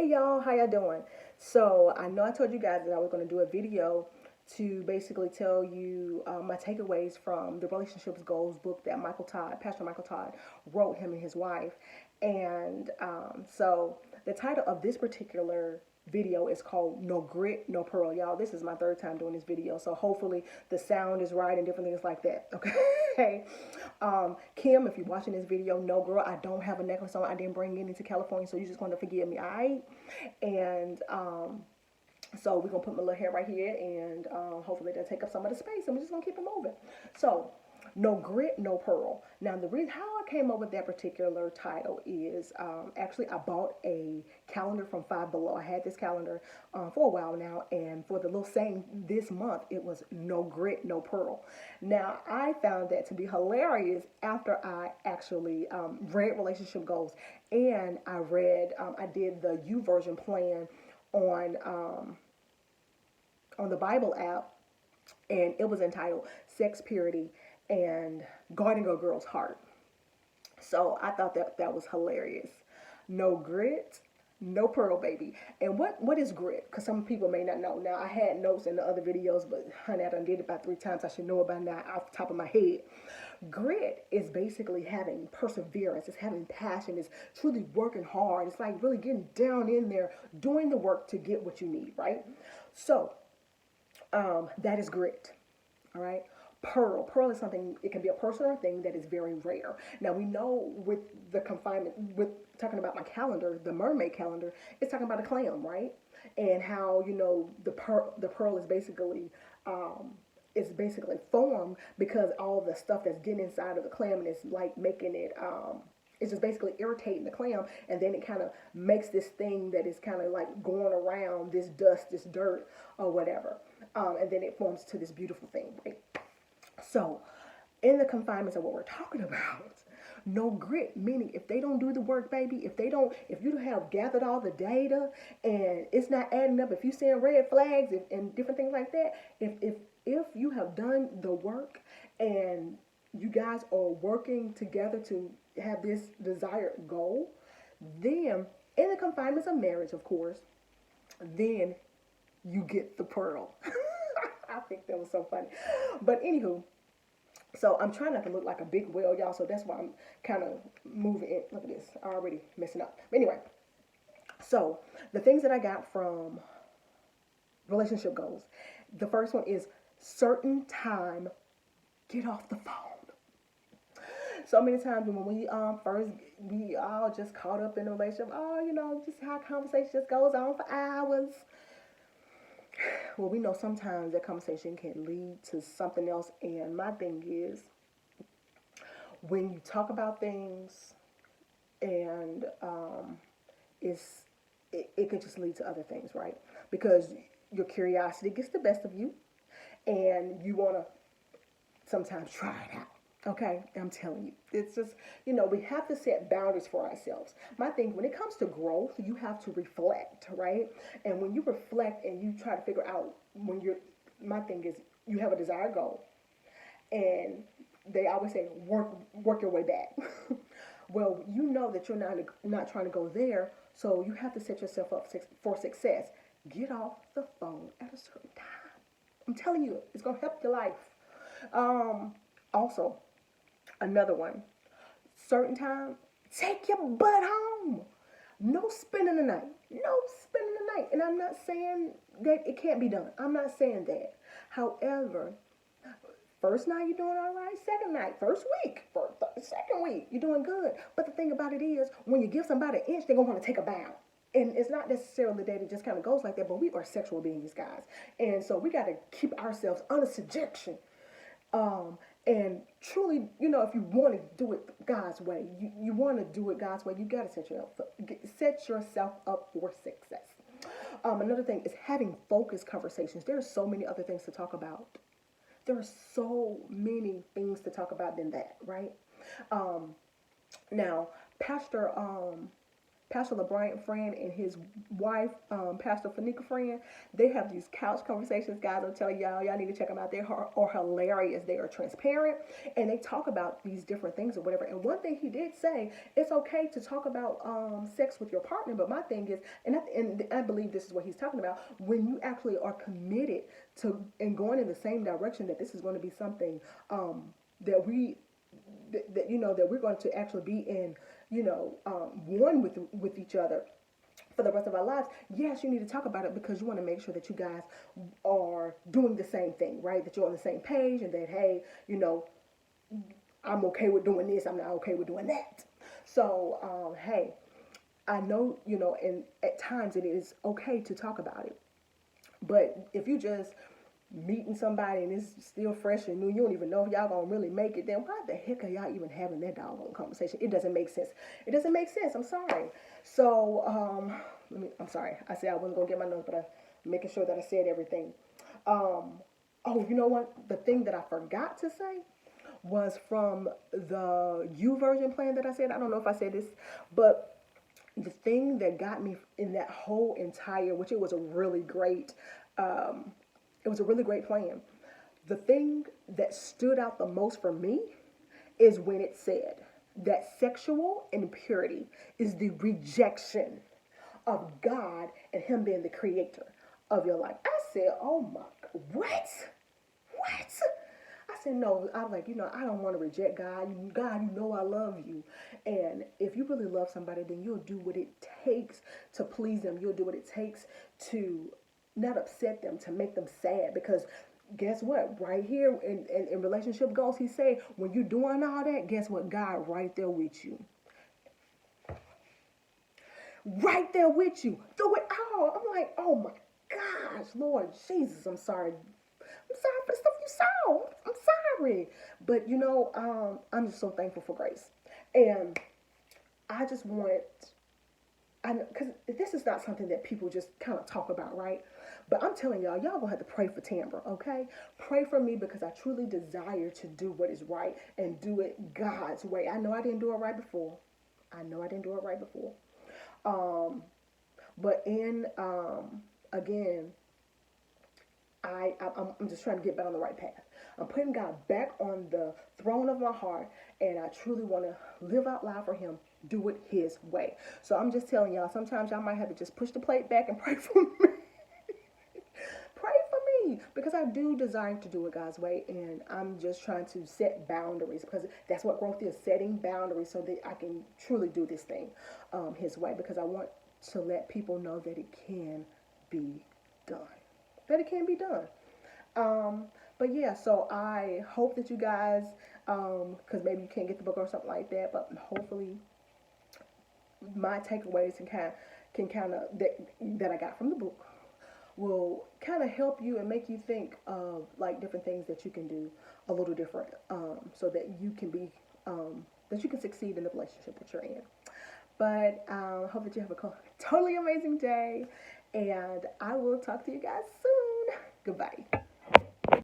Hey y'all, how y'all doing? So I know I told you guys that I was going to do a video to basically tell you my takeaways from the Relationships Goals book that Pastor Michael Todd wrote, him and his wife. And so the title of this particular video is called No Grit, No Pearl. Y'all, this is my third time doing this video, so hopefully the sound is right and different things like that. Okay. Kim, if you're watching this video, no girl, I don't have a necklace on. I didn't bring it into California, so you're just going to forgive me, all right? And so we're gonna put my little hair right here, and hopefully they'll take up some of the space, and we're just gonna keep it moving. So, no grit, no pearl. Now, the reason how I came up with that particular title is actually I bought a calendar from Five Below. I had this calendar for a while now, and for the little saying this month, it was no grit, no pearl. Now, I found that to be hilarious after I actually read Relationship Goals, and I did the U version plan on on the Bible app, and it was entitled Sex, Purity, and Guarding a Girl's Heart. So I thought that was hilarious. No grit, no pearl, baby. And what is grit? Because some people may not know. Now, I had notes in the other videos, but honey, I done did it about 3 times. I should know about now off the top of my head. Grit is basically having perseverance. It's having passion. It's truly working hard. It's like really getting down in there, doing the work to get what you need, right? So that is grit. All right. Pearl is something, it can be a person or a thing that is very rare. Now we know with the confinement, with talking about my calendar, the mermaid calendar, it's talking about a clam, right? And how, the pearl is basically formed because all the stuff that's getting inside of the clam, and it's like making it, it's just basically irritating the clam, and then it kind of makes this thing that is kind of like going around this dust, this dirt, or whatever. And then it forms to this beautiful thing, right? So, in the confinements of what we're talking about, no grit, meaning if they don't do the work, baby, if you have gathered all the data and it's not adding up, if you're seeing red flags and different things like that, if you have done the work and you guys are working together to have this desired goal, then in the confinements of marriage, of course, then you get the pearl. I think that was so funny. But anywho, so I'm trying not to look like a big whale, y'all. So that's why I'm kind of moving it. Look at this. I'm already messing up. Anyway, so the things that I got from Relationship Goals. The first one is certain time, get off the phone. So many times when we all just caught up in a relationship, just how conversation just goes on for hours. Well, we know sometimes that conversation can lead to something else. And my thing is, when you talk about things and it could just lead to other things, right? Because your curiosity gets the best of you, and you want to sometimes try it out. Okay, I'm telling you, it's just, we have to set boundaries for ourselves. My thing, when it comes to growth, you have to reflect, right? And when you reflect and you try to figure out my thing is, you have a desired goal, and they always say, work your way back. Well, you know that you're not trying to go there, so you have to set yourself up for success. Get off the phone at a certain time. I'm telling you, it's going to help your life. Also, another one, certain time, take your butt home. No spending the night. No spending the night. And I'm not saying that it can't be done. I'm not saying that. However, first night you're doing all right. Second night, second week, you're doing good. But the thing about it is, when you give somebody an inch, they're going to want to take a bound. And it's not necessarily that it just kind of goes like that, but we are sexual beings, guys. And so we got to keep ourselves under subjection. And truly, if you want to do it God's way, you want to do it God's way, you got to set yourself up for success. Another thing is having focused conversations. There are so many other things to talk about. There are so many things to talk about than that, right? Now, Pastor Pastor LeBryant friend and his wife, Pastor Fanika friend, they have these couch conversations, guys. I'm telling y'all need to check them out. They are hilarious. They are transparent, and they talk about these different things or whatever. And one thing he did say, it's okay to talk about sex with your partner, but my thing is, and I believe this is what he's talking about, when you actually are committed to and going in the same direction, that this is going to be something that we that that we're going to actually be in, one with each other for the rest of our lives. Yes, you need to talk about it, because you want to make sure that you guys are doing the same thing, right? That you're on the same page, and that, hey, I'm okay with doing this, I'm not okay with doing that. So hey, I know, and at times it is okay to talk about it, but if you just meeting somebody and it's still fresh and new, you don't even know if y'all gonna really make it, then why the heck are y'all even having that doggone conversation? It doesn't make sense. It doesn't make sense. I'm sorry. So I'm sorry. I said I wasn't gonna get my notes, but I'm making sure that I said everything. Oh, you know what? The thing that I forgot to say was from the U version plan that I said. I don't know if I said this, but the thing that got me in that whole entire, which it was a really great plan. The thing that stood out the most for me is when it said that sexual impurity is the rejection of God and Him being the creator of your life. I said, oh my, what? What? I said, no, I was like, I don't want to reject God. God, I love you. And if you really love somebody, then you'll do what it takes to please them. You'll do what it takes to not upset them, to make them sad. Because guess what? Right here in relationship goals, he said, when you're doing all that, guess what? God right there with you. Right there with you. Through it all. I'm like, oh my gosh, Lord Jesus, I'm sorry. I'm sorry for the stuff you saw. I'm sorry. But I'm just so thankful for grace. And I just want, because this is not something that people just kind of talk about, right? But I'm telling y'all gonna have to pray for Tambra, okay? Pray for me, because I truly desire to do what is right and do it God's way. I know I didn't do it right before. But again, I'm just trying to get back on the right path. I'm putting God back on the throne of my heart, and I truly want to live out loud for Him, do it His way. So I'm just telling y'all, sometimes y'all might have to just push the plate back and pray for me. Pray for me, because I do desire to do it God's way, and I'm just trying to set boundaries, because that's what growth is, setting boundaries, so that I can truly do this thing His way, because I want to let people know that it can be done. But yeah, so I hope that you guys, because maybe you can't get the book or something like that, but hopefully my takeaways can kind of that I got from the book will kind of help you and make you think of like different things that you can do a little different, so that you can be that you can succeed in the relationship that you're in. But I hope that you have a totally amazing day, and I will talk to you guys soon. Goodbye.